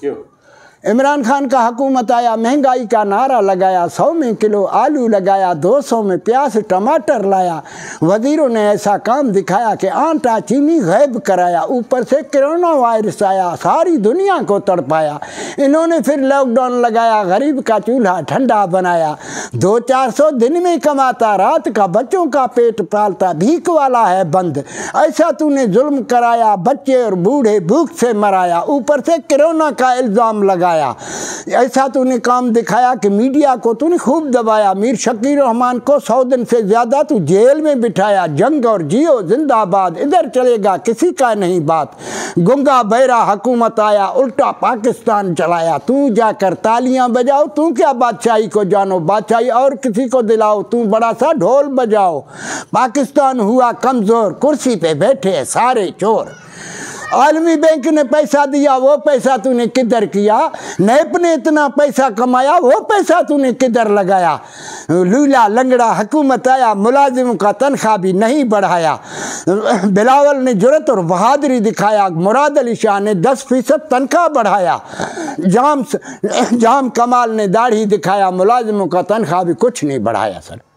کیوں؟ عمران خان کا حکومت آیا، مہنگائی کا نعرہ لگایا، 100 میں کلو آلو لگایا، 200 میں پیاز ٹماٹر لایا، وزیروں نے ایسا کام دکھایا کہ آٹا چینی غائب کرایا، اوپر سے کرونا وائرس آیا، ساری دنیا کو تڑپایا۔ انہوں نے پھر لاک ڈاؤن لگایا، غریب کا چولہا ٹھنڈا بنایا، 200-400 دن میں کماتا، رات کا بچوں کا پیٹ پالتا، بھیک والا ہے بند۔ ایسا تو نے ظلم کرایا، بچے اور بوڑھے بھوک سے مرایا، اوپر سے کرونا کا الزام لگایا۔ ایسا تو نے کام دکھایا کہ میڈیا کو تو نے خوب دبایا، میر شکیل الرحمان کو 100 دن سے زیادہ تو جیل میں بٹھایا، جنگ اور جیو زندہ آباد، ادھر چلے گا کسی کا نہیں بات۔ گنگا بہرا حکومت آیا، الٹا پاکستان چلایا، تو جا کر تالیاں بجاؤ، تو کیا بادشاہی کو جانو، بادشاہی اور کسی کو دلاؤ، تو بڑا سا ڈھول بجاؤ۔ پاکستان ہوا کمزور، کرسی پہ بیٹھے سارے چور۔ عالمی بینک نے پیسہ دیا، وہ پیسہ تو نے کدھر کیا؟ نیب نے اتنا پیسہ کمایا، وہ پیسہ تو نے کدھر لگایا؟ لولا لنگڑا حکومت آیا، ملازموں کا تنخواہ بھی نہیں بڑھایا۔ بلاول نے جرت اور بہادری دکھایا، مراد علی شاہ نے 10% تنخواہ بڑھایا۔ جام کمال نے داڑھی دکھایا، ملازموں کا تنخواہ بھی کچھ نہیں بڑھایا سر۔